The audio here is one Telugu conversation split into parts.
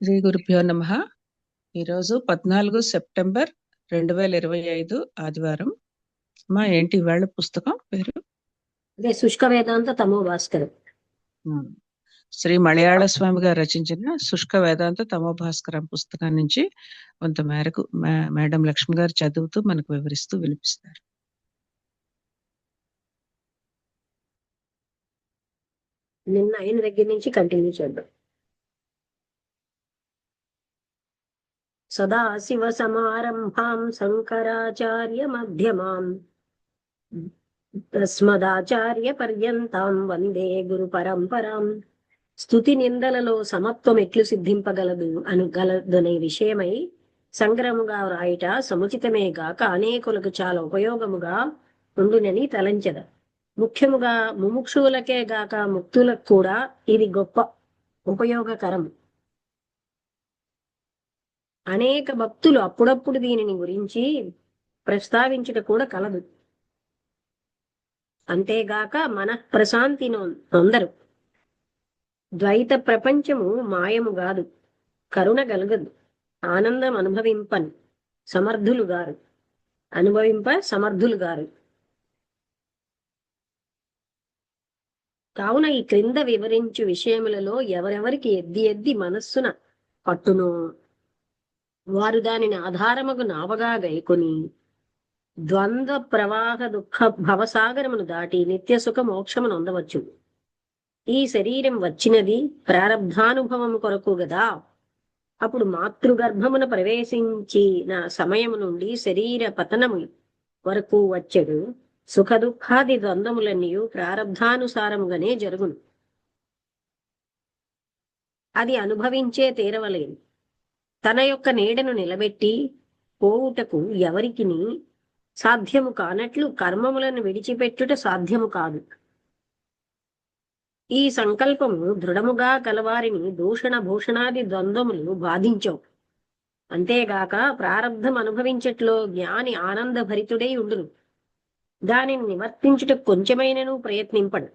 శ్రీ గురుభ్యో నమః. ఈరోజు 14 సెప్టెంబర్ 2025 ఆదివారం. ఏంటి ఇవాళ పుస్తకం పేరు? అదే శుష్క వేదాంత తమో భాస్కరం. శ్రీ మలయాళ స్వామి గారు రచించిన శుష్క వేదాంత తమో భాస్కరం పుస్తకం నుంచి కొంత మేరకు మేడం లక్ష్మి గారు చదువుతూ మనకు వివరిస్తూ వినిపిస్తారు. నిన్న అయిన దగ్గర నుంచి కంటిన్యూ చేద్దాం. సదాశివ సమారంభాం శంకరాచార్య మధ్యమాం తస్మదాచార్య పర్యంతాం వందే గురు పరంపరాం. స్తుతి నిందలలో సమత్వం ఎట్లు సిద్ధింపగలదు అనగలదనే విషయమై సంగ్రహముగా వ్రాయుట సముచితమే గాక అనేకులకు చాలా ఉపయోగముగా ఉండునని తలంచెద. ముఖ్యముగా ముముక్షువులకే గాక ముక్తులకు కూడా ఇది గొప్ప ఉపయోగకరం. అనేక భక్తులు అప్పుడప్పుడు దీనిని గురించి ప్రస్తావించుట కూడా కలదు. అంతేగాక మనఃప్రశాంతి నొందరు. ద్వైత ప్రపంచము మాయము గాదు, కరుణ గలగదు, ఆనందం అనుభవింప సమర్థులు గారు. కావున ఈ క్రింద వివరించు విషయములలో ఎవరెవరికి ఎద్ది మనస్సున పట్టును వారు దానిని ఆధారముకు నావగా గైకొని ద్వంద్వ ప్రవాహ దుఃఖ భవసాగరమును దాటి నిత్య సుఖ మోక్షమును పొందవచ్చు. ఈ శరీరం వచ్చినది ప్రారబ్ధానుభవము కొరకు గదా. అప్పుడు మాతృగర్భమున ప్రవేశించిన సమయము నుండి శరీర పతనము వరకు వచ్చడు సుఖ దుఃఖాది ద్వంద్వములన్నీ ప్రారబ్ధానుసారముగానే జరుగును. అది అనుభవించే తీరవలేదు. తన యొక్క నీడను నిలబెట్టి పోవుటకు ఎవరికిని సాధ్యము కానట్లు కర్మములను విడిచిపెట్టుట సాధ్యము కాదు. ఈ సంకల్పము దృఢముగా కలవారిని దూషణ భూషణాది ద్వంద్వములు బాధించవు. అంతేగాక ప్రారబ్ధం అనుభవించట్లో జ్ఞాని ఆనంద భరితుడై ఉండును. దానిని నివర్తించుట కొంచెమైనను ప్రయత్నింపడు.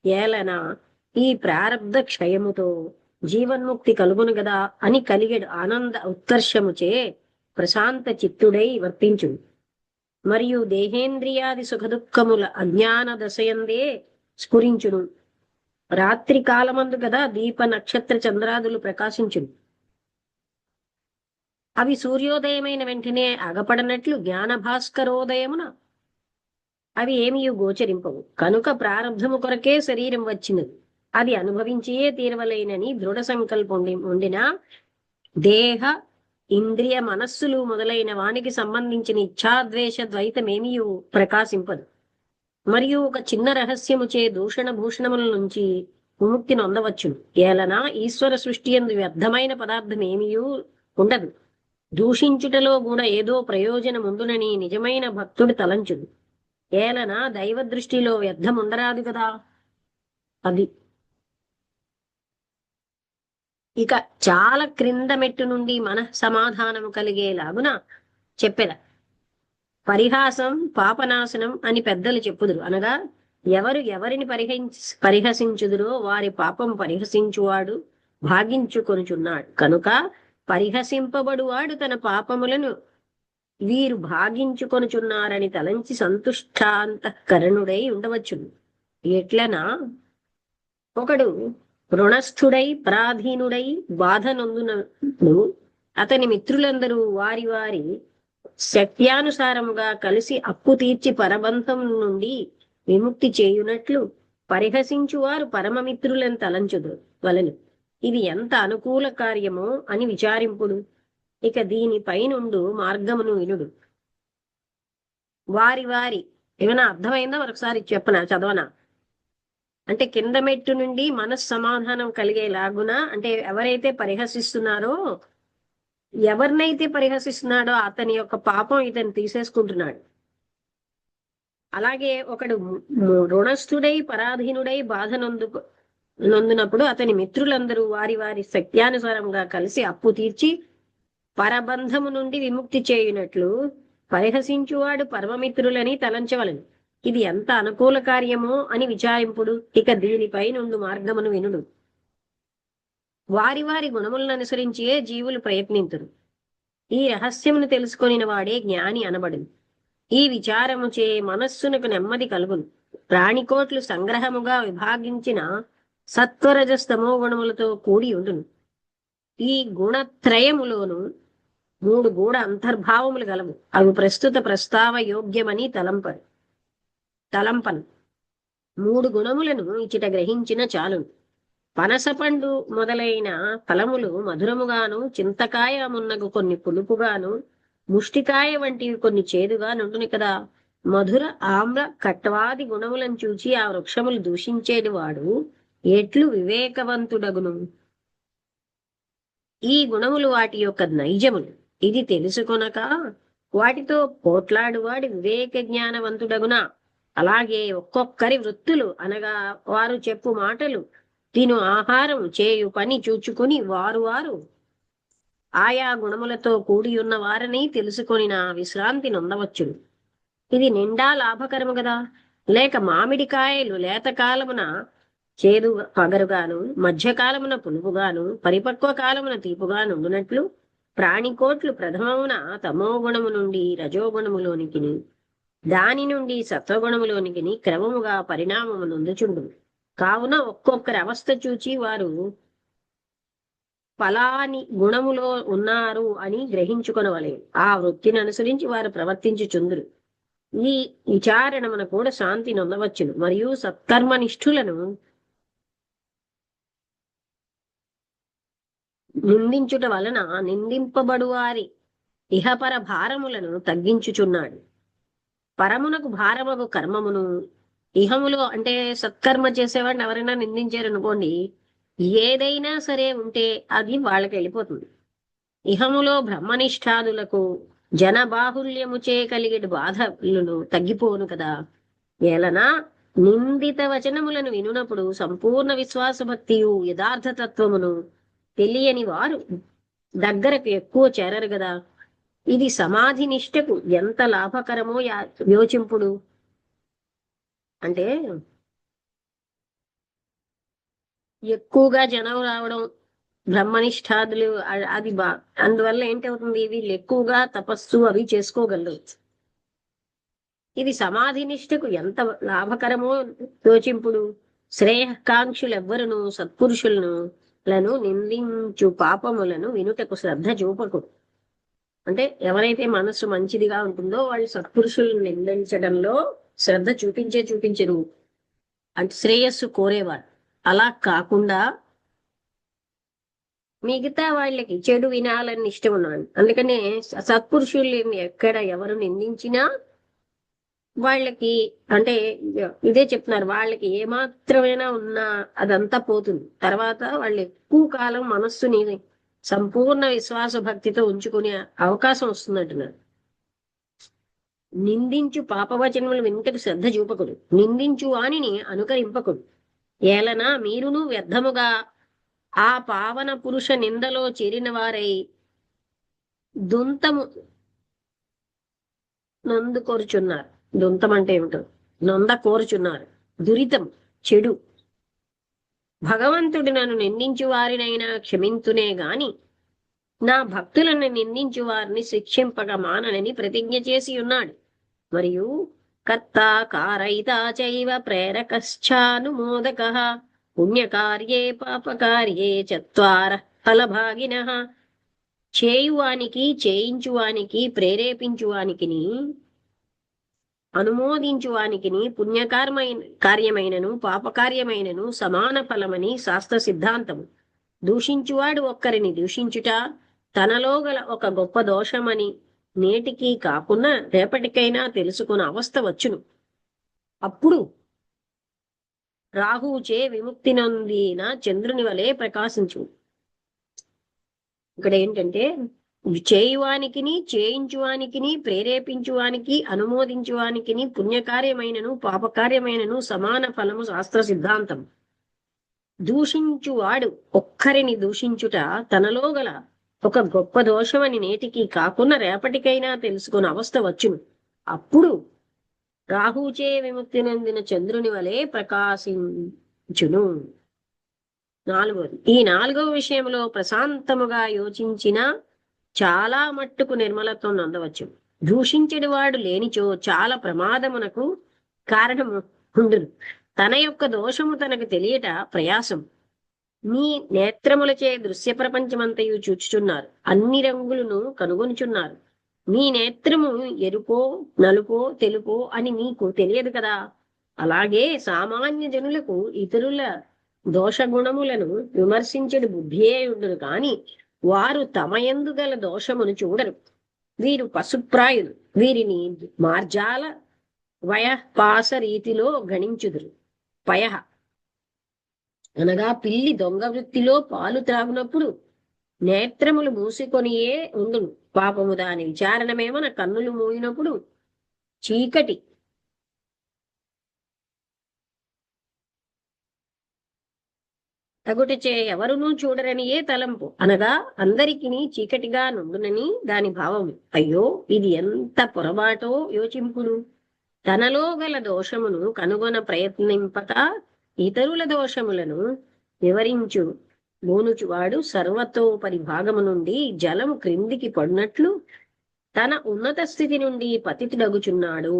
ఏలన ఈ ప్రారబ్ధ క్షయముతో జీవన్ముక్తి కలుగును గదా అని కలిగెడు ఆనంద ఉత్కర్షముచే ప్రశాంత చిత్తుడై వర్తించు. మరియు దేహేంద్రియాది సుఖదుఖముల అజ్ఞాన దశయందే స్ఫురించును. రాత్రి కాలమందు గదా దీప నక్షత్ర చంద్రాదులు ప్రకాశించును. అవి సూర్యోదయమైన వెంటనే అగపడనట్లు జ్ఞాన భాస్కరోదయమున అవి ఏమీ గోచరింపవు. కనుక ప్రారంధము కొరకే శరీరం వచ్చినది. అది అనుభవించే తీరవలేనని దృఢ సంకల్పం ఉండిన దేహ ఇంద్రియ మనస్సులు మొదలైన వానికి సంబంధించిన ఇచ్ఛాద్వేష ద్వైతమేమీ ప్రకాశింపదు. మరియు ఒక చిన్న రహస్యముచే దూషణ భూషణముల నుంచి విముక్తిని పొందవచ్చును. ఏలనా ఈశ్వర సృష్టి యందు వ్యర్థమైన పదార్థం ఏమీ ఉండదు. దూషించుటలో కూడా ఏదో ప్రయోజనం ఉండునని నిజమైన భక్తుడు తలంచుడు. ఏలన దైవ దృష్టిలో వ్యర్థం ఉండరాదు కదా. అది ఇక చాలా క్రింద మెట్టు నుండి సమాధానము కలిగేలాగున చెప్పెద. పరిహాసం పాపనాశనం అని పెద్దలు చెప్పుదురు. అనగా ఎవరు ఎవరిని పరిహసించుదురో వారి పాపం పరిహసించువాడు భాగించుకొనుచున్నాడు. కనుక పరిహసింపబడువాడు తన పాపములను వీరు భాగించుకొనుచున్నారని తలంచి సంతుష్టాంతఃకరణుడై ఉండవచ్చును. ఎట్లనా ఒకడు రుణస్థుడై పరాధీనుడై బాధ నొందునప్పుడు అతని మిత్రులందరూ వారి వారి శక్త్యానుసారముగా కలిసి అప్పు తీర్చి పరబంధం నుండి విముక్తి చేయునట్లు పరిహసించువారు పరమమిత్రులను తలంచుదు వలెను. ఇది ఎంత అనుకూల కార్యమో అని విచారింపుడు. ఇక దీనిపై నుండు మార్గమును వినుడు. వారి వారి ఏమైనా అర్థమైందా? మరొకసారి చెప్పనా, చదవనా? అంటే కింద మెట్టు నుండి మనస్సమాధానం కలిగేలాగున, అంటే ఎవరైతే పరిహసిస్తున్నారో, ఎవరినైతే పరిహసిస్తున్నాడో అతని యొక్క పాపం ఇతను తీసేసుకుంటున్నాడు. అలాగే ఒకడు రుణస్థుడై పరాధీనుడై బాధ నొందునప్పుడు అతని మిత్రులందరూ వారి వారి శక్త్యానుసారంగా కలిసి అప్పు తీర్చి పరబంధము నుండి విముక్తి చేయునట్లు పరిహసించువాడు పరమమిత్రులని తలంచవలను. ఇది ఎంత అనుకూల కార్యమో అని విచారింపుడు. ఇక దీనిపై నుండి మార్గమును వినుడు. వారి వారి గుణములను అనుసరించే జీవులు ప్రయత్నింతురు. ఈ రహస్యమును తెలుసుకొనిన వాడే జ్ఞాని అనబడును. ఈ విచారముచే మనస్సునకు నెమ్మది కలుగును. ప్రాణికోట్లు సంగ్రహముగా విభాగించిన సత్వరజస్తమో గుణములతో కూడి ఉండును. ఈ గుణత్రయములోను 3 గూఢ అంతర్భావములు గలవు. అవి ప్రస్తుత ప్రస్తావ యోగ్యమని తలంపను. 3 గుణములను ఇచ్చట గ్రహించిన చాలును. పనసపండు మొదలైన ఫలములు మధురముగాను, చింతకాయ మున్నగు కొన్ని పులుపుగాను, ముష్టికాయ వంటివి కొన్ని చేదుగా నుండును కదా. మధుర, ఆమ్ల, కట్వాది గుణములను చూచి ఆ వృక్షములు దూషించేది వాడు ఎట్లు వివేకవంతుడగును? ఈ గుణములు వాటి యొక్క నైజములు. ఇది తెలుసుకొనక వాటితో పోట్లాడువాడి వివేక జ్ఞానవంతుడగునా? అలాగే ఒక్కొక్కరి వృత్తులు అనగా వారు చెప్పు మాటలు, తిను ఆహారం, చేయు పని చూచుకుని వారు ఆయా గుణములతో కూడి ఉన్న వారిని తెలుసుకొనిన విశ్రాంతి నొందవచ్చును. ఇది నిండా లాభకరము కదా. లేక మామిడికాయలు లేత కాలమున చేదు పగరుగాను, మధ్యకాలమున పులుపుగాను, పరిపక్వ కాలమున తీపుగా నుండునట్లు ప్రాణికోట్లు ప్రథమమున తమో గుణము నుండి రజోగుణములోనికిని, దాని నుండి సత్వగుణములోనికిని క్రమముగా పరిణామము నొందుచుండు. కావున ఒక్కొక్కరి అవస్థ చూచి వారు ఫలాని గుణములో ఉన్నారు అని గ్రహించుకొనవలే. ఆ వృత్తిని అనుసరించి వారు ప్రవర్తించుచుందురు. ఈ విచారణమున కూడా శాంతి నొందవచ్చును. మరియు సత్కర్మనిష్ఠులను నిందించుట వలన నిందింపబడువారి ఇహపర భారములను తగ్గించుచున్నాడు. పరమునకు భారముకు కర్మమును, ఇహములో అంటే సత్కర్మ చేసేవాడిని ఎవరైనా నిందించారనుకోండి, ఏదైనా సరే ఉంటే అది వాళ్ళకి వెళ్ళిపోతుంది. ఇహములో బ్రహ్మనిష్ఠాదులకు జనబాహుల్యముచే కలిగేటి బాధలను తగ్గిపోను కదా. ఏలనా నిందిత వచనములను వినునప్పుడు సంపూర్ణ విశ్వాస భక్తియు యథార్థతత్వమును తెలియని వారు దగ్గరకు ఎక్కువ చేరరు కదా. ఇది సమాధి నిష్టకు ఎంత లాభకరమో యోచింపుడు. అంటే ఎక్కువగా జనం రావడం, బ్రహ్మనిష్ఠాదులు అది అందువల్ల ఏంటవుతుంది, వీళ్ళు ఎక్కువగా తపస్సు అవి చేసుకోగలరు. ఇది సమాధి నిష్టకు ఎంత లాభకరమో యోచింపుడు. శ్రేయకాంక్షులెవ్వరును సత్పురుషులను నిందించు పాపములను వినుటకు శ్రద్ధ చూపకుడు. అంటే ఎవరైతే మనస్సు మంచిదిగా ఉంటుందో వాళ్ళు సత్పురుషులను నిందించడంలో శ్రద్ధ చూపించరు. అంటే శ్రేయస్సు కోరేవారు. అలా కాకుండా మిగతా వాళ్ళకి చెడు వినాలని ఇష్టం ఉన్నాడు. అందుకనే సత్పురుషుల్ని ఎక్కడ ఎవరు నిందించినా వాళ్ళకి అంటే ఇదే చెప్తున్నారు, వాళ్ళకి ఏమాత్రమైనా ఉన్నా అదంతా పోతుంది. తర్వాత వాళ్ళు ఎక్కువ కాలం మనస్సుని సంపూర్ణ విశ్వాస భక్తితో ఉంచుకునే అవకాశం వస్తుందంటున్నారు. నిందించు పాపవచనములు వింటకు శ్రద్ధ చూపకుడు, నిందించు వానిని అనుకరింపకుడు. ఏలనా మీరును వ్యర్థముగా ఆ పావన పురుష నిందలో చేరిన వారై దుంతము నొందు కోరుచున్నారు. దుంతం అంటే ఏమిటో, నొంద కోరుచున్నారు. దురితం, చెడు. భగవంతుడు నన్ను నిందించు వారినైనా క్షమింతునే గాని నా భక్తులను నిందించు వారిని శిక్షింపక మానని ప్రతిజ్ఞ చేసి ఉన్నాడు. మరియు కర్త కారయిత చైవ ప్రేరకశ్చానుమోదక పుణ్యకార్యే పాపకార్యే చత్వార ఫలభాగినః. చేయువానికి, చేయించువానికి, ప్రేరేపించువానికిని, అనుమోదించువానికిని కార్యమైనను పాపకార్యమైనను సమాన ఫలమని శాస్త్ర సిద్ధాంతము. దూషించువాడు ఒక్కరిని దూషించుట తనలో గల ఒక గొప్ప దోషమని నేటికి కాకుండా రేపటికైనా తెలుసుకున్న అవస్థ వచ్చును. అప్పుడు రాహువుచే విముక్తి నొందిన చంద్రుని వలె ప్రకాశించు. ఇక్కడ ఏంటంటే చేయువానికిని, చేయించువానికిని, ప్రేరేపించువానికి, అనుమోదించువానికిని పుణ్యకార్యమైనను పాపకార్యమైనను సమాన ఫలము శాస్త్ర సిద్ధాంతం. దూషించువాడు ఒక్కరిని దూషించుట తనలో గల ఒక గొప్ప దోషమని నేటికి కాకుండా రేపటికైనా తెలుసుకున్న అవస్థ వచ్చును. అప్పుడు రాహుచే విముక్తి నొందిన చంద్రుని వలె ప్రకాశించును. నాలుగోది, ఈ నాలుగవ విషయంలో ప్రశాంతముగా యోచించిన చాలా మట్టుకు నిర్మలత్వం నందవచ్చు. దూషించెడు వాడు లేనిచో చాలా ప్రమాదమునకు కారణము ఉండును. తన యొక్క దోషము తనకు తెలియట ప్రయాసం. మీ నేత్రములచే దృశ్య ప్రపంచమంతయు చూచుచున్నారు, అన్ని రంగులను కనుగొనుచున్నారు. మీ నేత్రము ఎరుపో నలుపో తెలుపో అని మీకు తెలియదు కదా. అలాగే సామాన్య జనులకు ఇతరుల దోషగుణములను విమర్శించడు బుద్ధియే ఉండును, కాని వారు తమ యందు గల దోషమును చూడరు. వీరు పశుప్రాయులు, వీరిని మార్జాల వయపాస రీతిలో గణించుదురు. పయః అనగా పిల్లి దొంగ వృత్తిలో పాలు త్రాగునప్పుడు నేత్రములు మూసుకొనియే ఉండును. పాపము దాని విచారణమేమన కన్నులు మూయినప్పుడు చీకటి తగుటచే ఎవరునూ చూడరనియే తలంపు, అనగా అందరికిని చీకటిగా నుండునని దాని భావము. అయ్యో, ఇది ఎంత పొరబాటో యోచింపుడు. తనలో గల దోషమును కనుగొన ప్రయత్నింపక ఇతరుల దోషములను వివరించు మోనుచువాడు సర్వతోపరి భాగము నుండి జలము క్రిందికి పడినట్లు తన ఉన్నత స్థితి నుండి పతితుడగుచున్నాడు.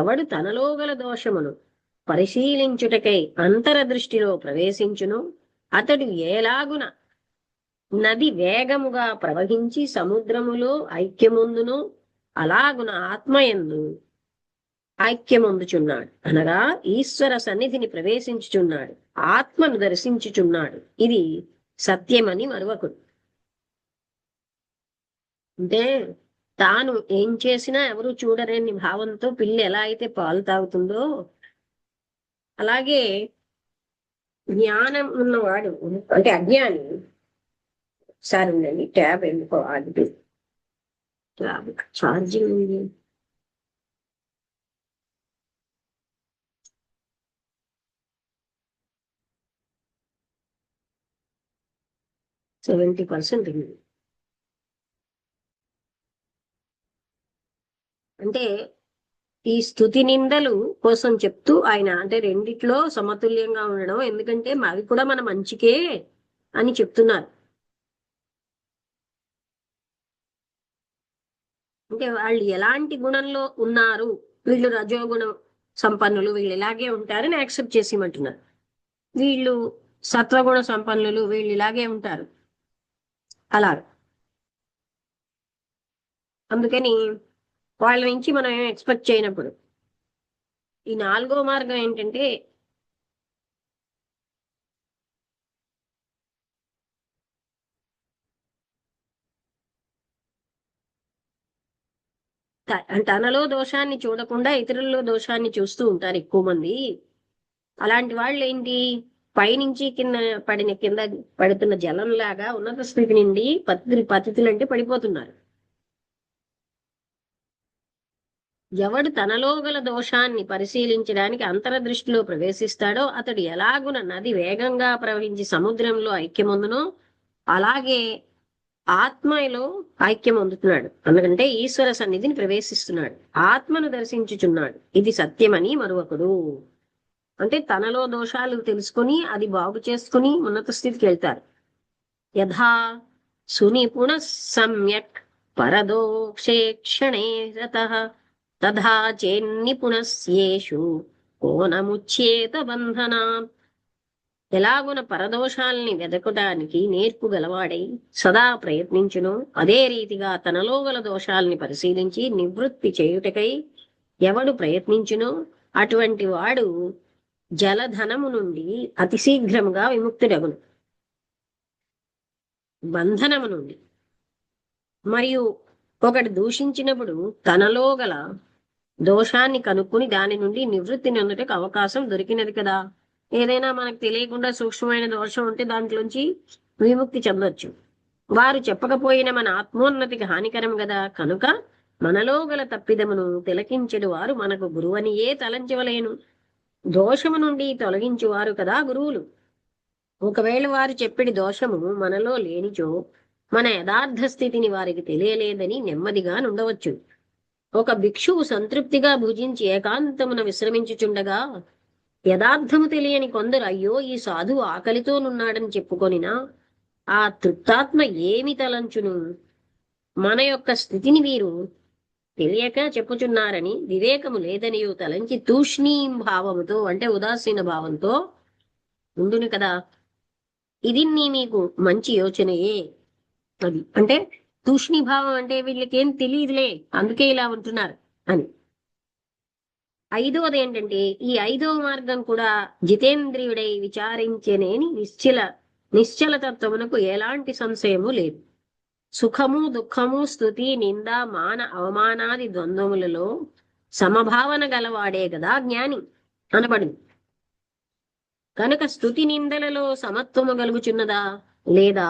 ఎవడు తనలో గల దోషమును పరిశీలించుటకై అంతరదృష్టిలో ప్రవేశించును, అతడు ఏలాగున నది వేగముగా ప్రవహించి సముద్రములో ఐక్యముందును అలాగున ఆత్మయందు ఐక్యమొందుచున్నాడు. అనగా ఈశ్వర సన్నిధిని ప్రవేశించుచున్నాడు, ఆత్మను దర్శించుచున్నాడు. ఇది సత్యమని మరువకుడు. అంటే తాను ఏం చేసినా ఎవరు చూడరని భావంతో పిల్లి ఎలా అయితే పాలు తాగుతుందో, అలాగే జ్ఞానం ఉన్నవాడు అంటే అజ్ఞాని. సార్ ఉండండి, ట్యాబ్ ఎందుకో ఆగి ట్యాబ్ ఛార్జింగ్ ఉంది. %70 ఉంది. అంటే ఈ స్తుతి నిందలు కోసం చెప్తూ ఆయన అంటే రెండిట్లో సమతుల్యంగా ఉండడం, ఎందుకంటే అవి కూడా మన మంచికే అని చెప్తున్నారు. అంటే వాళ్ళు ఎలాంటి గుణంలో ఉన్నారు, వీళ్ళు రజోగుణం సంపన్నులు, వీళ్ళు ఇలాగే ఉంటారని యాక్సెప్ట్ చేసేయమంటున్నారు. వీళ్ళు సత్వగుణ సంపన్నులు, వీళ్ళు ఇలాగే ఉంటారు అలా. అందుకని వాళ్ళ నుంచి మనం ఏం ఎక్స్పెక్ట్ చేయనప్పుడు ఈ నాలుగో మార్గం ఏంటంటే తనలో దోషాన్ని చూడకుండా ఇతరుల్లో దోషాన్ని చూస్తూ ఉంటారు ఎక్కువ మంది. అలాంటి వాళ్ళు ఏంటి, పైనుంచి కింద పడుతున్న జలంలాగా ఉన్నత స్థితి నుండి పతితులంటే పడిపోతున్నారు. ఎవడు తనలో గల దోషాన్ని పరిశీలించడానికి అంతరదృష్టిలో ప్రవేశిస్తాడో అతడు ఎలాగున నది వేగంగా ప్రవహించి సముద్రంలో ఐక్యమొందునో అలాగే ఆత్మలో ఐక్యం అందుతున్నాడు. అందుకంటే ఈశ్వర సన్నిధిని ప్రవేశిస్తున్నాడు, ఆత్మను దర్శించుచున్నాడు. ఇది సత్యమని మరొకడు. అంటే తనలో దోషాలు తెలుసుకుని అది బాగు చేసుకుని ఉన్నత స్థితికి వెళ్తారు. యథా సునిపుణ సమ్యక్ పరదోక్షే క్షణే రతః తథా చేన్నిపుణస్యేషు కోనముచ్యేత బంధనా. ఎలాగున పరదోషాల్ని వెదకడానికి నేర్పు గలవాడై సదా ప్రయత్నించును, అదే రీతిగా తనలో గల దోషాల్ని పరిశీలించి నివృత్తి చేయుటకై ఎవడు ప్రయత్నించునో అటువంటి వాడు జలధనము నుండి అతి శీఘ్రముగా విముక్తుడగును, బంధనము నుండి. మరియు ఒకటి దూషించినప్పుడు తనలో గల దోషాన్ని కనుక్కుని దాని నుండి నివృత్తి నొందుటకు అవకాశం దొరికినది కదా. ఏదైనా మనకు తెలియకుండా సూక్ష్మమైన దోషం ఉంటే దాంట్లోంచి విముక్తి చెందొచ్చు. వారు చెప్పకపోయిన మన ఆత్మోన్నతికి హానికరం కదా. కనుక మనలో గల తప్పిదమును తిలకించెడు వారు మనకు గురువనియే తలంచవలేను. దోషము నుండి తొలగించువారు కదా గురువులు. ఒకవేళ వారు చెప్పిడి దోషము మనలో లేనిచో మన యథార్థ స్థితిని వారికి తెలియలేదని నెమ్మదిగా నుండవచ్చు. ఒక భిక్షువు సంతృప్తిగా భుజించి ఏకాంతమున విశ్రమించుచుండగా యథార్థము తెలియని కొందరు అయ్యో ఈ సాధువు ఆకలితోనున్నాడని చెప్పుకొనినా ఆ తృప్తాత్మ ఏమి తలంచును? మన యొక్క స్థితిని వీరు తెలియక చెప్పుచున్నారని వివేకము లేదనియో తలంచి తూష్ణీం భావముతో అంటే ఉదాసీన భావంతో ఉండును కదా. ఇది మీకు మంచి యోచనయే. అది అంటే తూష్ణీ భావం అంటే వీళ్ళకేం తెలియదులే అందుకే ఇలా ఉంటున్నారు అని. ఐదవది ఏంటంటే ఈ ఐదవ మార్గం కూడా జితేంద్రియుడై విచారించనేని నిశ్చల తత్వమునకు ఎలాంటి సంశయము లేదు. సుఖము దుఃఖము స్తుతి నింద మాన అవమానాది ద్వంద్వములలో సమభావన గలవాడే కదా జ్ఞాని అనబడింది. కనుక స్తుతి నిందలలో సమత్వము కలుగుచున్నదా లేదా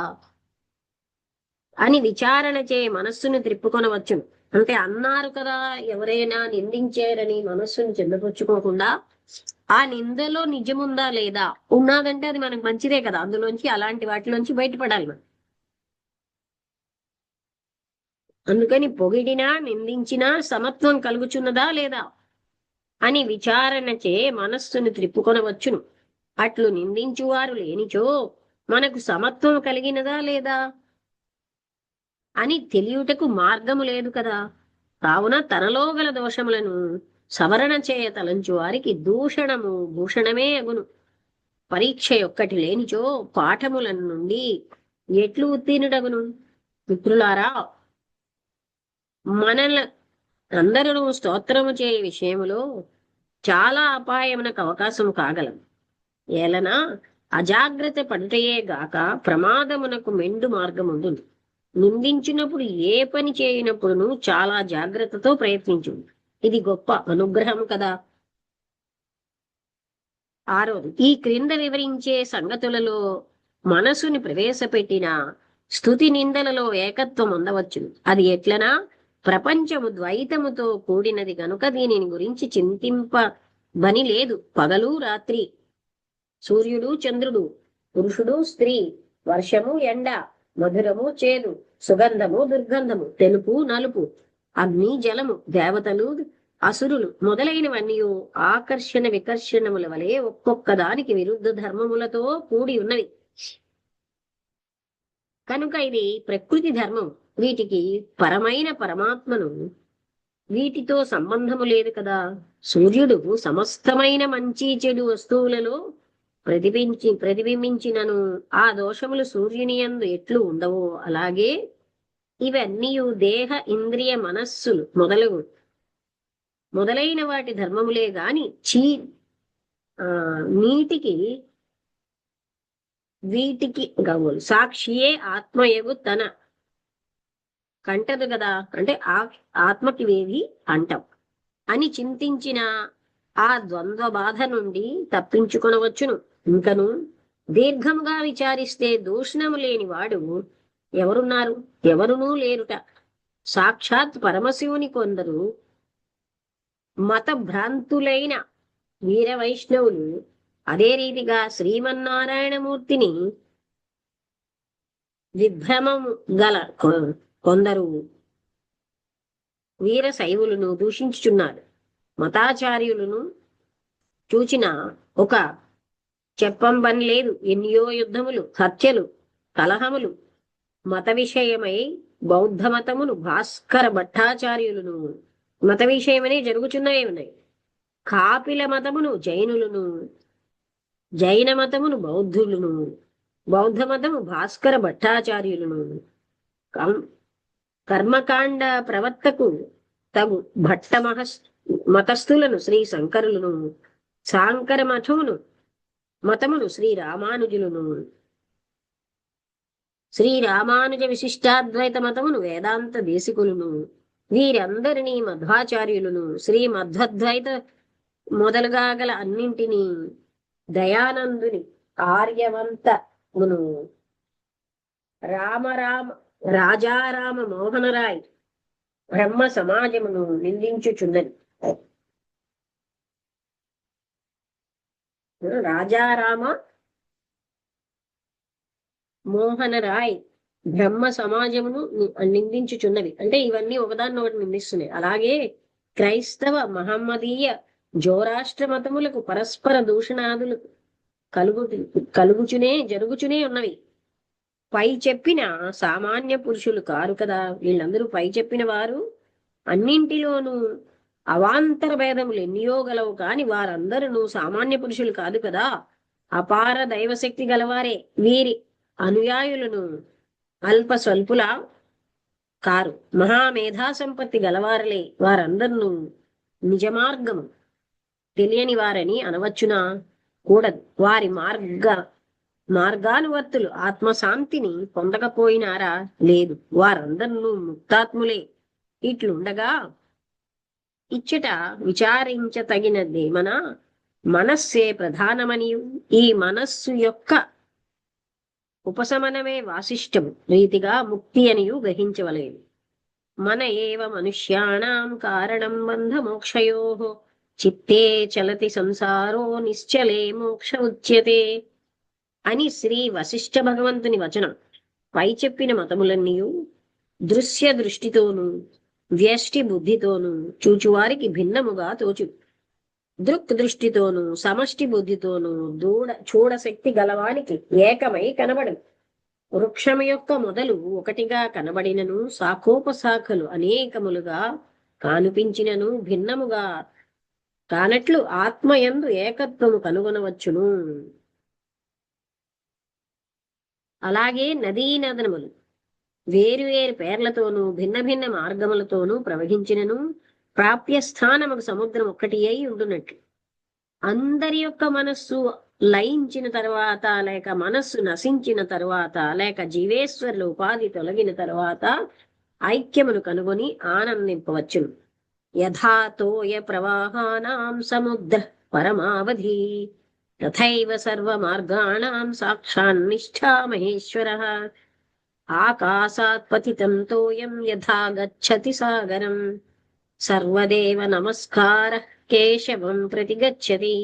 అని విచారణ చే మనస్సును త్రిప్పుకొనవచ్చును. అంటే అన్నారు కదా ఎవరైనా నిందించారని మనస్సును చెందపరుచుకోకుండా ఆ నిందలో నిజముందా లేదా, ఉన్నదంటే అది మనకు మంచిదే కదా, అందులోంచి అలాంటి వాటిలోంచి బయటపడాలి మనం. అందుకని పొగిడినా నిందించినా సమత్వం కలుగుచున్నదా లేదా అని విచారణ చే మనస్సును త్రిప్పుకొనవచ్చును. అట్లు నిందించువారు లేనిచో మనకు సమత్వం కలిగినదా లేదా అని తెలియుటకు మార్గము లేదు కదా. కావున తనలో గల దోషములను సవరణ చేయ తలంచు వారికి దూషణము భూషణమే అగును. పరీక్ష ఒక్కటి లేనిచో పాఠముల నుండి ఎట్లు ఉత్తీర్ణుడగును? మిత్రులారా, మనల్ని అందరూ స్తోత్రము చేయ విషయములో చాలా అపాయమునకు అవకాశం కాగలం. ఏలన అజాగ్రత్త పడుటయే గాక ప్రమాదమునకు మెండు మార్గముందు. నిందించినప్పుడు ఏ పని చేయనప్పుడును చాలా జాగ్రత్తతో ప్రయత్నించు. ఇది గొప్ప అనుగ్రహం కదా. ఆరోది ఈ క్రింద వివరించే సంగతులలో మనసుని ప్రవేశపెట్టిన స్తుతి నిందలలో ఏకత్వం ఉండవచ్చును. అది ఎట్లనా ప్రపంచము ద్వైతముతో కూడినది గనుక దీనిని గురించి చింతింపబని లేదు. పగలు రాత్రి, సూర్యుడు చంద్రుడు, పురుషుడు స్త్రీ, వర్షము ఎండ, మధురము చేదు, సుగంధము దుర్గంధము, తెలుపు నలుపు, అగ్ని జలము, దేవతలు అసురులు మొదలైనవన్నీ ఆకర్షణ వికర్షణముల వలె ఒక్కొక్క దానికి విరుద్ధ ధర్మములతో కూడి ఉన్నవి. కనుక ఇది ప్రకృతి ధర్మం. వీటికి పరమైన పరమాత్మను వీటితో సంబంధము లేదు కదా. సూర్యుడు సమస్తమైన మంచి చెడు వస్తువులలో ప్రతిబింబించినను ఆ దోషములు సూర్యుని యందు ఎట్లు ఉండవో అలాగే ఇవన్నీ దేహ ఇంద్రియ మనస్సులు మొదలైన వాటి ధర్మములే గాని నీటికి వీటికి గవులు సాక్షియే ఆత్మయగు తన కంటదు కదా. అంటే ఆత్మకి వేది అంటం అని చింతించిన ఆ ద్వంద్వ బాధ నుండి తప్పించుకొనవచ్చును. ఇంకను దీర్ఘముగా విచారిస్తే దూషణము లేని వాడు ఎవరునూ లేరుట. సాక్షాత్ పరమశివుని కొందరు మత భ్రాంతులైన వీర వైష్ణవులు, అదే రీతిగా శ్రీమన్నారాయణమూర్తిని విభ్రమము గల కొందరు వీర శైవులను దూషించుచున్నారు. మతాచార్యులను చూచిన ఒక చెప్పంబని లేదు. ఎన్నో యుద్ధములు, హత్యలు, కలహములు మత విషయమై బౌద్ధ మతమును భాస్కర భట్టాచార్యులను మత విషయమనే జరుగుచున్నవే ఉన్నాయి. కాపిల మతమును జైనులను, జైన మతమును బౌద్ధులను, బౌద్ధ మతము భాస్కర భట్టాచార్యులను, కర్మకాండ ప్రవర్తకు తగు భట్ట మతస్థులను శ్రీ శంకరులను, శాంకర మతమును శ్రీ రామానుజులను, శ్రీ రామానుజ విశిష్టాద్వైత మతమును వేదాంత దేశికులను, వీరందరినీ మధ్వాచార్యులను, శ్రీ మధ్వద్వైత మొదలుగా గల అన్నింటినీ దయానందుని ఆర్యవంతమును రాజారామ మోహనరాయ్ బ్రహ్మ సమాజమును నిందించుచున్నది. రాజారామ మోహనరాయ్ బ్రహ్మ సమాజమును నిందించుచున్నవి. అంటే ఇవన్నీ ఒకదాన్ని ఒకటి నిందిస్తున్నాయి. అలాగే క్రైస్తవ మహమ్మదీయ జోరాష్ట్ర మతములకు పరస్పర దూషణాదులు జరుగుచునే ఉన్నవి. పై చెప్పిన సామాన్య పురుషులు కారు కదా, వీళ్ళందరూ పై చెప్పిన వారు అన్నింటిలోనూ అవాంతర భేదములు ఎన్నియో గలవు కాని వారందరూ సామాన్య పురుషులు కాదు కదా, అపార దైవశక్తి గలవారే. వీరి అనుయాయులను అల్ప స్వల్పులా కారు, మహామేధా సంపత్తి గలవారలే. వారందరూ నిజ మార్గము తెలియని వారని అనవచ్చునా? కూడదు. వారి మార్గానువర్తులు ఆత్మశాంతిని పొందకపోయినారా? లేదు. వారందరూ ముక్తాత్ములే. ఇట్లుండగా ఇచ్చట విచారించతగినదేమనా, మనస్సే ప్రధానమనియు ఈ మనస్సు యొక్క ఉపశమనమే వాసిష్టము రీతిగా ముక్తి అనియు గ్రహించవలేదు. మన ఏవ మనుష్యాణం కారణం బంధ మోక్షయో చిత్తే చలతి సంసారో నిశ్చలే మోక్ష ఉచ్యతే అని శ్రీ వశిష్ఠ భగవంతుని వచనం. పై చెప్పిన మతములన్నీయు దృశ్య దృష్టితోనూ వ్యష్టి బుద్ధితోనూ చూచువారికి భిన్నముగా తోచు. దృక్ దృష్టితోనూ సమష్టి బుద్ధితోనూ చూడశక్తి గలవానికి ఏకమై కనబడు. వృక్షము యొక్క మొదలు ఒకటిగా కనబడినను శాఖోపశాఖలు అనేకములుగా కానుపించినను భిన్నముగా కానట్లు ఆత్మయందు ఏకత్వము కనుగొనవచ్చును. అలాగే నదీ నదనములు వేరువేరు పేర్లతోనూ భిన్న భిన్న మార్గములతోనూ ప్రవహించినను ప్రాప్యస్థానముకు సముద్రం ఒక్కటి అయి ఉండునట్లు అందరి యొక్క మనస్సు లయించిన తర్వాత, లేక మనస్సు నశించిన తర్వాత, లేక జీవేశ్వరుల ఉపాధి తొలగిన తర్వాత ఐక్యమును కనుగొని ఆనందింపవచ్చును. యథాతోయ ప్రవాహానాం సముద్ర పరమావధి తథైవ సర్వ మార్గాణాం సాక్షాన్నిష్ఠా మహేశ్వరః ఆకాశాత్ పతితం తోయం యథా గచ్చతి సాగరం సర్వదేవ నమస్కారః కేశవం ప్రతి గచ్చతి.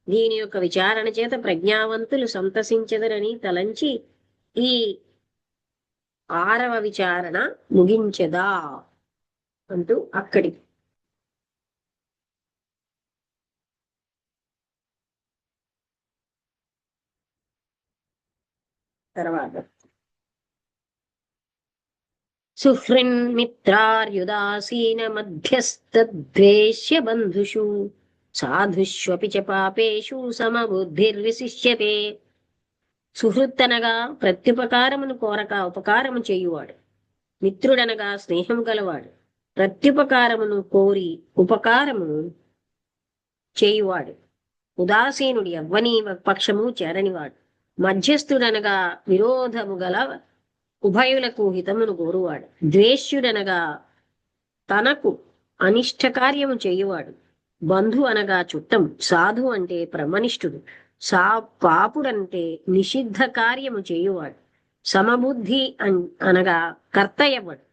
దీని యొక్క విచారణ చేత ప్రజ్ఞావంతులు సంతసించెదరని తలంచి ఈ 6వ విచారణ ముగించెదా అంటూ అక్కడి తర్వాత సుహృన్మిత్రార్యుదాసీన మధ్యస్థద్వేష్య బంధుషు సాధుష్వపి చ పాపేషు సమబుద్ధిర్విశిష్యతే. సుహృత్తనగా ప్రత్యుపకారమును కోరక ఉపకారము చేయువాడు, మిత్రుడనగా స్నేహము గలవాడు, ప్రత్యుపకారమును కోరి ఉపకారము చేయువాడు, ఉదాసీనుడి ఎవ్వని పక్షము చేరనివాడు, మధ్యస్థుడనగా విరోధము గల ఉభయులకు హితమును కోరువాడు, ద్వేష్యుడనగా తనకు అనిష్ట కార్యము చేయువాడు, బంధు అనగా చుట్టం, సాధు అంటే బ్రహ్మనిష్ఠుడు, పాపుడంటే నిషిద్ధ కార్యము చేయువాడు, సమబుద్ధి అనగా కర్తయ్యవాడు,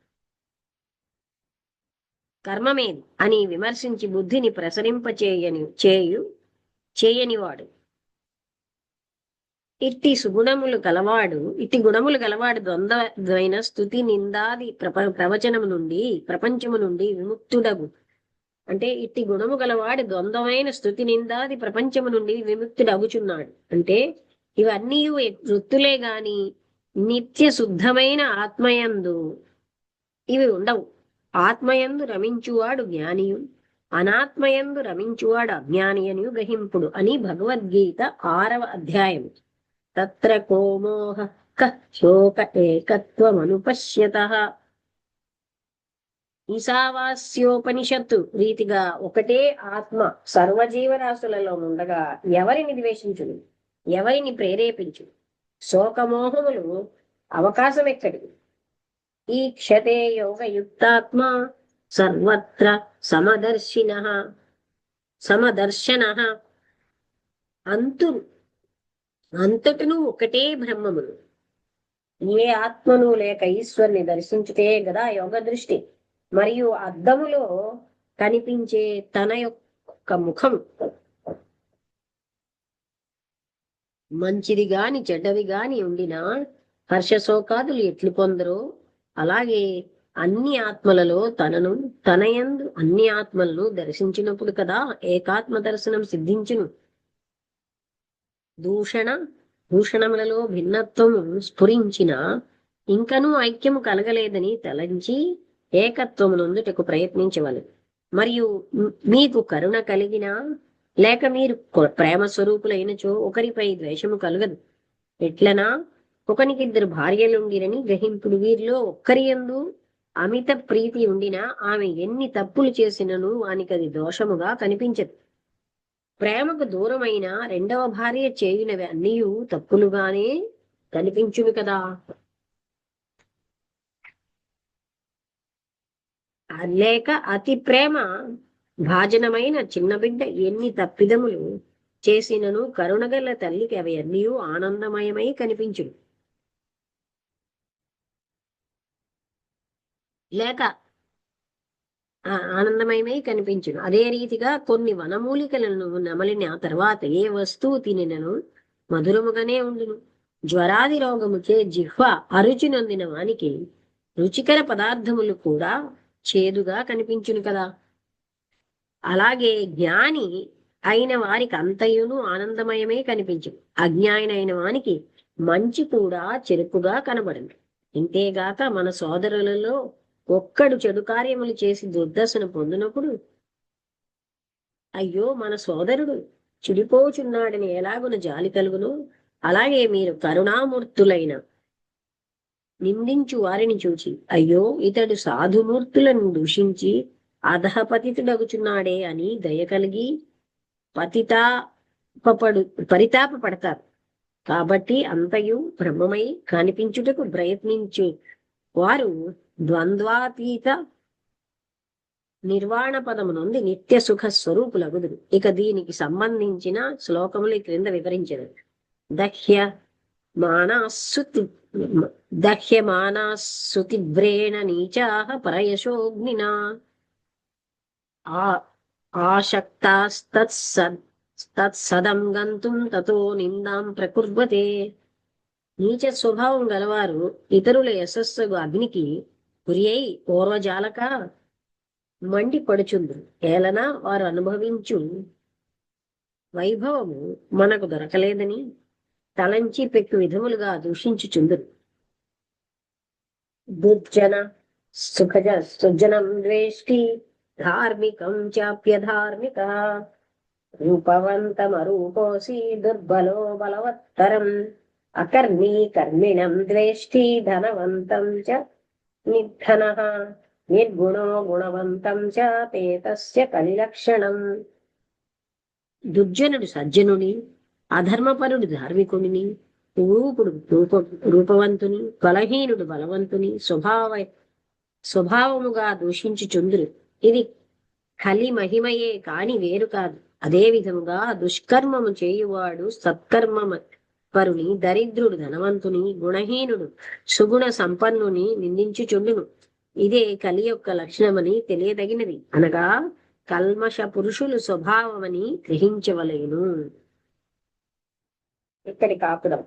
కర్మమేది అని విమర్శించి బుద్ధిని చేయనివాడు. ఇట్టి గుణములు గలవాడు ద్వంద్వైన స్తుతి నిందాది ప్రవచనము నుండి ప్రపంచము నుండి విముక్తుడగు. అంటే ఇట్టి గుణము గలవాడు ద్వంద్వమైన స్తుతి నిందాది ప్రపంచము నుండి విముక్తుడగుచున్నాడు. అంటే ఇవన్నీ వృత్తులే గాని నిత్య శుద్ధమైన ఆత్మయందు ఇవి ఉండవు. ఆత్మయందు రమించువాడు జ్ఞానియు, అనాత్మయందు రమించువాడు అజ్ఞాని అని గ్రహింపుడు అని భగవద్గీత 6వ అధ్యాయం. తత్ర కో మోహ శోక ఏకత్వమనుపశ్యతః. ఈశావాస్యోపనిషత్తు రీతిగా ఒకటే ఆత్మ సర్వజీవరాశులలో ఉండగా ఎవరిని ద్వేషించును, ఎవరిని ప్రేరేపించు? శోకమోహములు అవకాశం ఎక్కడిది? ఈ క్షతే యోగయుక్తాత్మ సర్వత్ర సమదర్శనః. అంతటను ఒకటే బ్రహ్మమును, ఏ ఆత్మను లేక ఈశ్వరుని దర్శించుటే గదా యోగ దృష్టి. మరియు అద్దములో కనిపించే తన యొక్క ముఖం మంచిది గాని చెడ్డది గాని ఉండినా హర్షశోకాదులు ఎట్లు పొందరో అలాగే అన్ని ఆత్మలలో తనను తనయందు అన్ని ఆత్మలను దర్శించినప్పుడు కదా ఏకాత్మ దర్శనం సిద్ధించును. భూషణములలో భిన్నత్వము స్ఫురించిన ఇంకనూ ఐక్యము కలగలేదని తలంచి ఏకత్వమునందుటకు ప్రయత్నించవలెను. మరియు మీకు కరుణ కలిగినా లేక మీరు ప్రేమ స్వరూపులైనచో ఒకరిపై ద్వేషము కలగదు. ఎట్లనా ఒకనికిద్దరు భార్యలుండిరని గ్రహింపుడు. వీరిలో ఒక్కరియందు అమిత ప్రీతి ఉండినా ఆమె ఎన్ని తప్పులు చేసినను వానికది దోషముగా కనిపించదు. ప్రేమకు దూరమైన రెండవ భార్య చేయునవి అన్నీ తప్పులుగానే కనిపించును కదా. లేక అతి ప్రేమ భాజనమైన చిన్న బిడ్డ ఎన్ని తప్పిదములు చేసినను కరుణగల తల్లికి అవి అన్నీ ఆనందమయమై కనిపించును. లేక ఆనందమయమై కనిపించును. అదే రీతిగా కొన్ని వనమూలికలను నమలిన తర్వాత ఏ వస్తువు తినినను మధురముగానే ఉండును. జ్వరాది రోగముచే జిహ్వ అరుచి నొందిన వానికి రుచికర పదార్థములు కూడా చేదుగా కనిపించును కదా. అలాగే జ్ఞాని అయిన వారికి అంతయును ఆనందమయమే కనిపించును. అజ్ఞానైన వానికి మంచి కూడా చెరుకుగా కనబడను. ఇంతేగాక మన సోదరులలో ఒక్కడు చెడు కార్యములు చేసి దుర్దశను పొందినప్పుడు అయ్యో మన సోదరుడు చెడిపోచున్నాడని ఎలాగున జాలి కలుగును. అలాగే మీరు కరుణామూర్తులైన నిందించు వారిని చూచి అయ్యో ఇతడు సాధుమూర్తులను దూషించి అధపతితుడగుచున్నాడే అని దయ కలిగి పరితాపపడతారు. కాబట్టి అంతయు బ్రహ్మమై కనిపించుటకు ప్రయత్నించు వారు ద్వంద్వాతీత నిర్వాణ పదము నుండి నిత్య సుఖ స్వరూపులగుదురు. ఇక దీనికి సంబంధించిన శ్లోకములు క్రింద వివరించదు. దహ్యమానాసుతివ్రేణ నీచాః పరయశోగ్నినా ఆసక్తాస్తత్సదం గంతుం తతో నిందాం ప్రకుర్వతే. నీచ స్వభావం గలవారు ఇతరుల యశస్సు అగ్నికి గురి అయి పూర్వజాలక మండి పడుచుందురు. ఏలనా వారు అనుభవించు వైభవము మనకు దొరకలేదని తలంచి పెట్టు విధములుగా దూషించుచుందురు. దుర్జన సుజనం ద్వేష్టి ధార్మికం చాప్యధార్మిక రూపవంతమరూపోసి దుర్బలో బలవత్తరం అకర్మీ కర్మిణం ద్వేష్టి ధనవంతం చ నిర్ధనః నిర్గుణో గుణవంతం చ పేతస్య కలిలక్షణం. దుర్జనుడు సజ్జనుని, అధర్మపరుడు ధార్మికుని, రూపవంతుని, బలహీనుడు బలవంతుని స్వభావముగా దూషించుచుందురు. ఇది కలి మహిమయే కాని వేరు కాదు. అదే విధముగా దుష్కర్మము చేయువాడు సత్కర్మ పరుని, దరిద్రుడు ధనవంతుని, గుణహీనుడు సుగుణ సంపన్నుని నిందించుచుండును. ఇదే కలి యొక్క లక్షణమని తెలియదగినది. అనగా కల్మష పురుషులు స్వభావమని గ్రహించవలేను. ఇక్కడి కాపుడం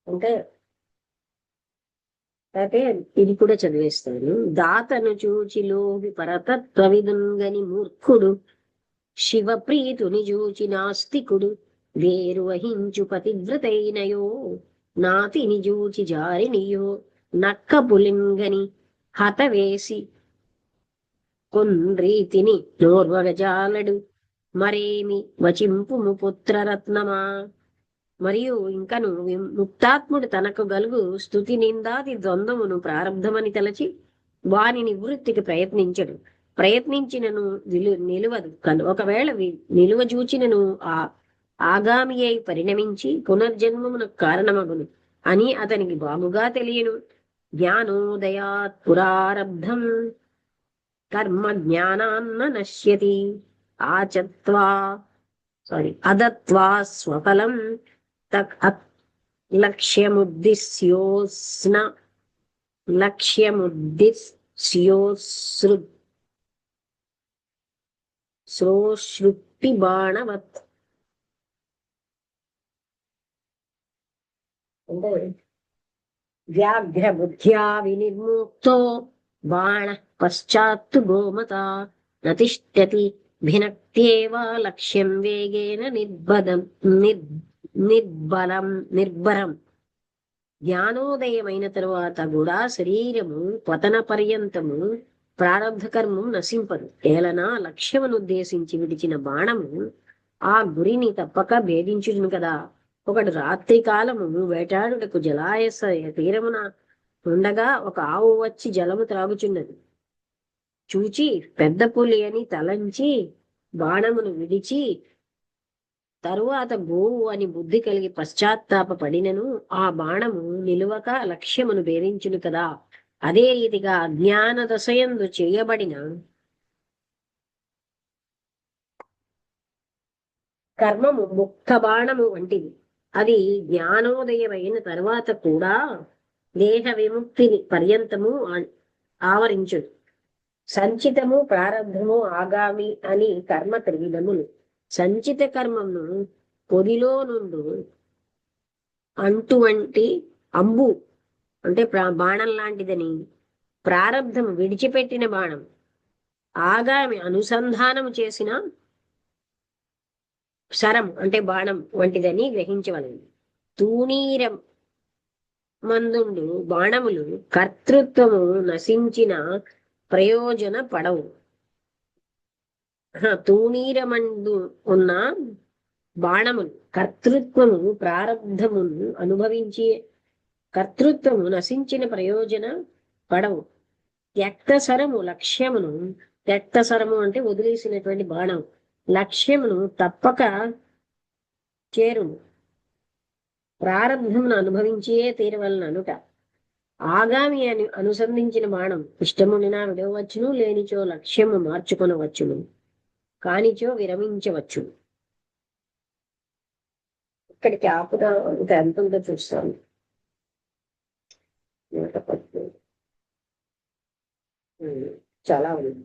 అంటే అయితే ఇది కూడా చదివేస్తాను. దాతను చూచి లోభి పరతత్వవిదుంగని మూర్ఖుడు శివప్రీతుని చూచి నాస్తికుడు వేరు వహించు పతివ్రతైనయో నాతిని చూచి జారినియో నక్క పులింగని హతవేసి కొన్రీతిని నోర్వగజాలడు మరేమి వచింపుము పుత్రరత్నమా. మరియు ఇంకను ముక్తాత్ముడు తనకు గలుగు స్తుతి నిందాది ద్వంద్వమును ప్రారంధమని తలచి వాని నివృత్తికి ప్రయత్నించినను నిలువదు. ఒకవేళ నిలువ చూచినను ఆగామి అయి పరిణమించి పునర్జన్మమునకు కారణమగును అని అతనికి బాగుగా తెలియను. జ్ఞానోదయాత్ పురారబ్ధం కర్మ జ్ఞానాన్న నశ్యతి అదత్వా స్వఫలం లక్ష్యముద్దిశ్యోశ్రుతి బాణవత్. అంటే వ్యాఘ్రబుద్ధ్యా వినిర్ముక్తో బాణ పశ్చాత్తు గోమత నతిష్ఠతి భినక్త్యేవ లక్ష్యం వేగేన నిర్బలం. జ్ఞానోదయమైన తరువాత కూడా శరీరము పతన పర్యంతము ప్రారంధ కర్మం నశింపదు. ఏలనా లక్ష్యమును ఉద్దేశించి విడిచిన బాణము ఆ గురిని తప్పక భేదించును కదా. ఒకడు రాత్రి కాలము వేటాడుటకు జలాయస తీరమున ఉండగా ఒక ఆవు వచ్చి జలము త్రాగుచున్నది. చూచి పెద్ద పులి అని తలంచి బాణమును విడిచి తరువాత గోవు అని బుద్ధి కలిగి పశ్చాత్తాప పడినను ఆ బాణము నిలువక లక్ష్యమును భేదించును కదా. అదే రీతిగా అజ్ఞాన దశయందు చేయబడిన కర్మము ముక్త బాణము వంటిది. అది జ్ఞానోదయమైన తర్వాత కూడా దేహ విముక్తిని పర్యంతము ఆవరించును. సంచితము ప్రారంభము ఆగామి అని కర్మ త్రివిధములు. సంచిత కర్మము పొదిలో నుండి అటువంటి అంబు అంటే బాణం లాంటిదని, ప్రారంధము విడిచిపెట్టిన బాణం, ఆగామి అనుసంధానము చేసిన శరం అంటే బాణం వంటిదని గ్రహించవలెను. తూణీరం మందుండు బాణములు కర్తృత్వము నశించిన ప్రయోజన పడవు. తూణీరమందు ఉన్న బాణములు కర్తృత్వము ప్రారంధమును అనుభవించి కర్తృత్వము నశించిన ప్రయోజన పడవు. త్యక్తసరము లక్ష్యమును, త్యక్తసరము అంటే వదిలేసినటువంటి బాణం, లక్ష్యమును తప్పక చేరును. ప్రారంధమును అనుభవించియే తీరవలన అనుట. ఆగామి అని అనుసంధించిన బాణం ఇష్టమునినా విడవచ్చును, లేనిచో లక్ష్యము మార్చుకొనవచ్చును, కానిచో విరమించవచ్చును. ఇక్కడికి ఆపుదా, ఇంకా ఎంత ఉందో చూస్తాను. 118. చాలా ఉంది.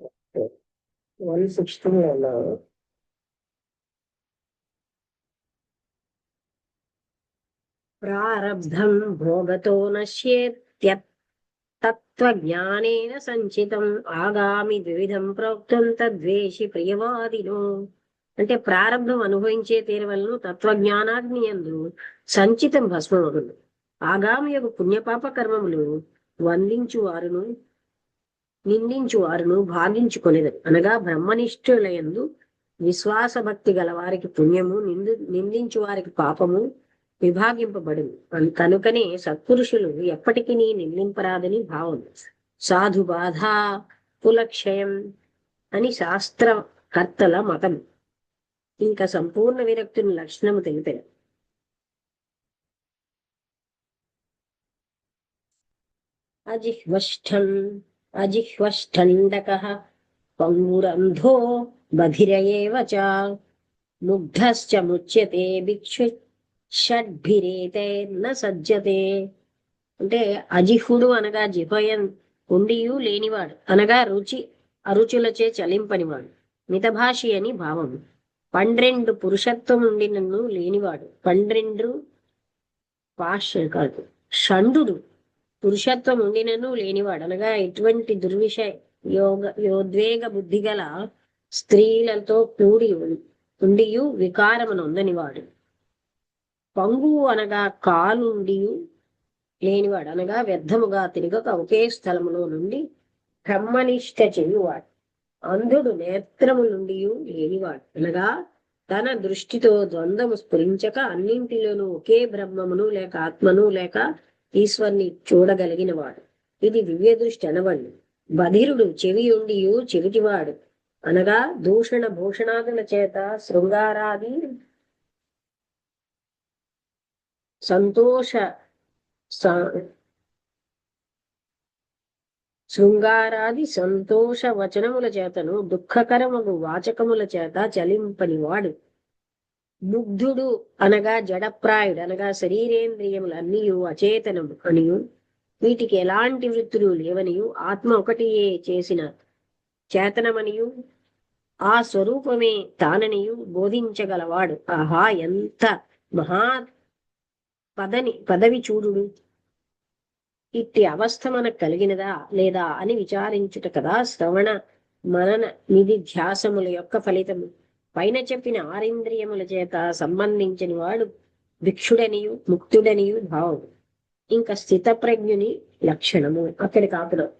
ఓకే. 116 ప్రారబ్ధం భోగతో నశ్యేత్యత్ తత్వజ్ఞానేన సంచితం ఆగామి ద్విధం ప్రోక్తం తద్వేషి ప్రియవాదినో. అంటే ప్రారంభం అనుభవించే తీరవలను తత్వజ్ఞానాగ్ని యందు సంచితం భస్మమగును. ఆగామి యొక్క పుణ్యపాప కర్మములు వందించువారును నిందించువారును భాగించుకొనిది. అనగా బ్రహ్మనిష్ఠులయందు విశ్వాస భక్తి గల వారికి పుణ్యము, నిందించు వారికి పాపము విభాగింపబడును. కనుకనే సత్పురుషులు ఎప్పటికీ నిందింపరాదని భావం. సాధు బాధ కులక్షయం అని శాస్త్రకర్తల మతం. ఇంకా సంపూర్ణ విరక్తుని లక్షణము తెలిపారు. అజిహ్వష్టండకః పంగురంధో బధిరయేవ చ ముగ్ధశ్చ ముచ్యతే భిక్షు షడ్భిరేతైర్న సజ్జతే. అంటే అజిహ్వుడు అనగా జిహ్వయం ఉండియు లేనివాడు, అనగా అరుచులచే చలింపనివాడు, మితభాషి అని భావము. 12 పురుషత్వం ఉండి నన్ను లేనివాడు, 12 కాదు షండు పురుషత్వం ఉండినను లేనివాడు, అనగా ఎటువంటి దుర్విషయ యోద్వేగ బుద్ధి గల స్త్రీలతో కూడి ఉండియు వికారమును ఉందనివాడు. పంగు అనగా కాలుండియు లేనివాడు, అనగా వ్యర్థముగా తిరగక ఒకే స్థలములో నుండి బ్రహ్మనిష్ట చేయువాడు. అంధుడు నేత్రము నుండి లేనివాడు, అనగా తన దృష్టితో ద్వంద్వము స్ఫురించక అన్నింటిలోనూ ఒకే బ్రహ్మమును లేక ఆత్మను లేక ఈశ్వర్ని చూడగలిగిన వాడు. ఇది దివ్య దృష్టి అనబడి. బధిరుడు చెవి ఉండియు చెవిటివాడు, అనగా దూషణ భూషణాదుల చేత శృంగారాది సంతోష వచనముల చేతను దుఃఖకరముగు వాచకముల చేత చలింపనివాడు. ముగ్ధుడు అనగా జడప్రాయుడు అనగా శరీరేంద్రియములు అన్నీ అచేతనము అనియు వీటికి ఎలాంటి వృత్తులు లేవనియు ఆత్మ ఒకటియే చేసిన చేతనమనియు ఆ స్వరూపమే తాననియు బోధించగలవాడు. ఆహా, ఎంత మహా పదవి చూడుడు! ఇట్టి అవస్థ మనకు కలిగినదా లేదా అని విచారించుట కదా శ్రవణ మనన నిధిధ్యాసముల యొక్క ఫలితము. పైన చెప్పిన ఆరింద్రియముల చేత సంబంధించిన వాడు భిక్షుడనియు ముక్తుడనియు భావము. ఇంకా స్థితప్రజ్ఞుని లక్షణము. అక్కడికి ఆపడం.